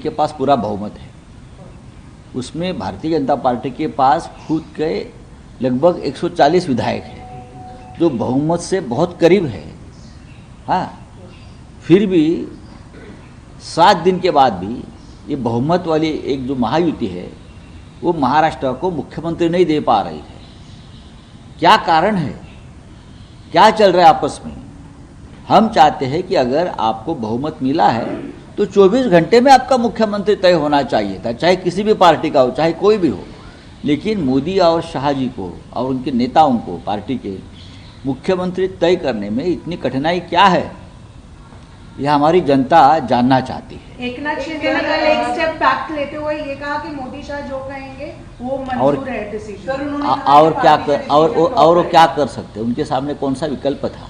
उनके पास पूरा बहुमत है। उसमें भारतीय जनता पार्टी के पास खुद के लगभग 140 विधायक हैं जो बहुमत से बहुत करीब है। हाँ, फिर भी 7 दिन के बाद भी ये बहुमत वाली एक जो महायुति है वो महाराष्ट्र को मुख्यमंत्री नहीं दे पा रही है। क्या कारण है, क्या चल रहा है आपस में? हम चाहते हैं कि अगर आपको बहुमत मिला है तो 24 घंटे में आपका मुख्यमंत्री तय होना चाहिए था, चाहे किसी भी पार्टी का हो, चाहे कोई भी हो। लेकिन मोदी और शाह जी को और उनके नेताओं को, पार्टी के मुख्यमंत्री तय करने में इतनी कठिनाई क्या है, यह हमारी जनता जानना चाहती है। एकनाथ शिंदे ने कल एक स्टेप बैक लेते हुए ये कहा कि मोदी शाह जो कहेंगे वो मंजूर है डिसीजन। और क्या कर सकते हैं? उनके सामने कौन सा विकल्प था,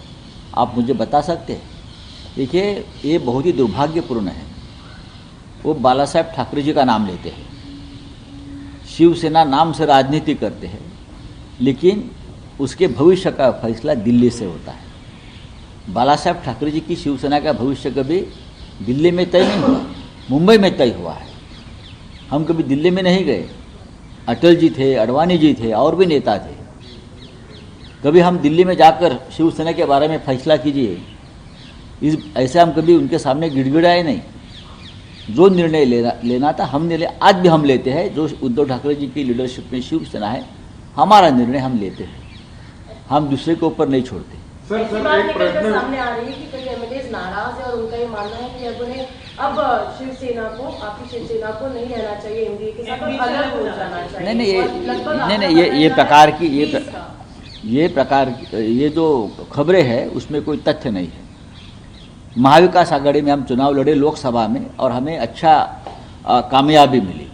आप मुझे बता सकते हैं? देखिए, ये बहुत ही दुर्भाग्यपूर्ण है। वो बाला साहेब ठाकरे जी का नाम लेते हैं, शिवसेना नाम से राजनीति करते हैं, लेकिन उसके भविष्य का फैसला दिल्ली से होता है। बाला साहेब ठाकरे जी की शिवसेना का भविष्य कभी दिल्ली में तय नहीं हुआ, मुंबई में तय हुआ है। हम कभी दिल्ली में नहीं गए। अटल जी थे, अडवाणी जी थे, और भी नेता थे। कभी हम दिल्ली में जाकर शिवसेना के बारे में फैसला कीजिए, ऐसे हम कभी उनके सामने गिड़गिड़ाए नहीं। जो निर्णय लेना था हमने ले, आज भी हम लेते हैं। जो उद्धव ठाकरे जी की लीडरशिप में शिवसेना है, हमारा निर्णय हम लेते हैं, हम दूसरे के ऊपर नहीं छोड़ते। सर एक प्रश्न सामने आ रही है कि कई एमएलए नाराज है और उनका ये मानना है कि अब शिवसेना को, आपकी शिवसेना को नहीं रहना चाहिए, एनडीए के साथ अलग हो जाना चाहिए। नहीं, ये जो खबरें हैं उसमें कोई तथ्य नहीं है। महाविकास आघाड़ी में हम चुनाव लड़े लोकसभा में और हमें अच्छा कामयाबी मिली।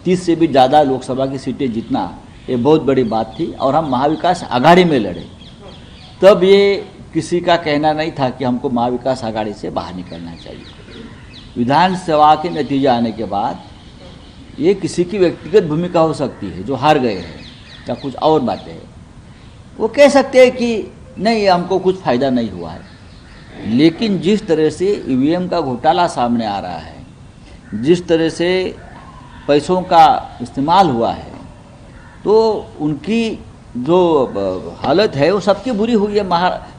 30 से भी ज़्यादा लोकसभा की सीटें जीतना ये बहुत बड़ी बात थी, और हम महाविकास आघाड़ी में लड़े। तब ये किसी का कहना नहीं था कि हमको महाविकास आघाड़ी से बाहर निकलना चाहिए। विधानसभा के नतीजे आने के बाद ये किसी की व्यक्तिगत भूमिका हो सकती है, जो हार गए हैं या कुछ और बातें हैं, वो कह सकते हैं कि नहीं, हमको कुछ फ़ायदा नहीं हुआ है। लेकिन जिस तरह से ईवीएम का घोटाला सामने आ रहा है, जिस तरह से पैसों का इस्तेमाल हुआ है, तो उनकी जो हालत है वो सबकी बुरी हुई है।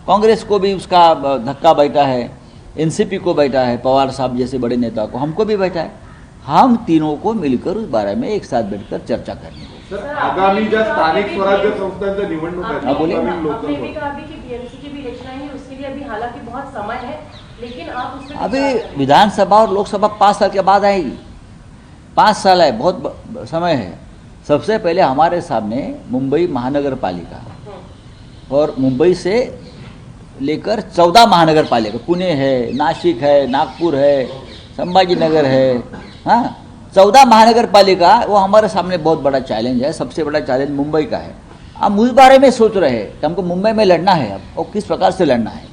कांग्रेस को भी उसका धक्का बैठा है, एनसीपी को बैठा है, पवार साहब जैसे बड़े नेता को, हमको भी बैठा है। हम तीनों को मिलकर उस बारे में एक साथ बैठकर चर्चा करनी है। आगामी ज्या स्थानिक स्वराज्य संस्थांच्या निवडणुका बोलिए। आपने भी कहा कि बीएमसी की भी इलेक्शन आएंगे, उसके लिए अभी हालांकि बहुत समय है, लेकिन आप उसमें अभी विधानसभा और लोकसभा 5 साल के बाद आएगी। 5 साल है, बहुत समय है। सबसे पहले हमारे सामने मुंबई महानगर पालिका और मुंबई से लेकर 14 महानगर पालिका, पुणे है, नासिक है, नागपुर है, संभाजी नगर है, हाँ 14 महानगर पालिका, वो हमारे सामने बहुत बड़ा चैलेंज है। सबसे बड़ा चैलेंज मुंबई का है। हम उस बारे में सोच रहे हैं कि हमको मुंबई में लड़ना है अब, और किस प्रकार से लड़ना है।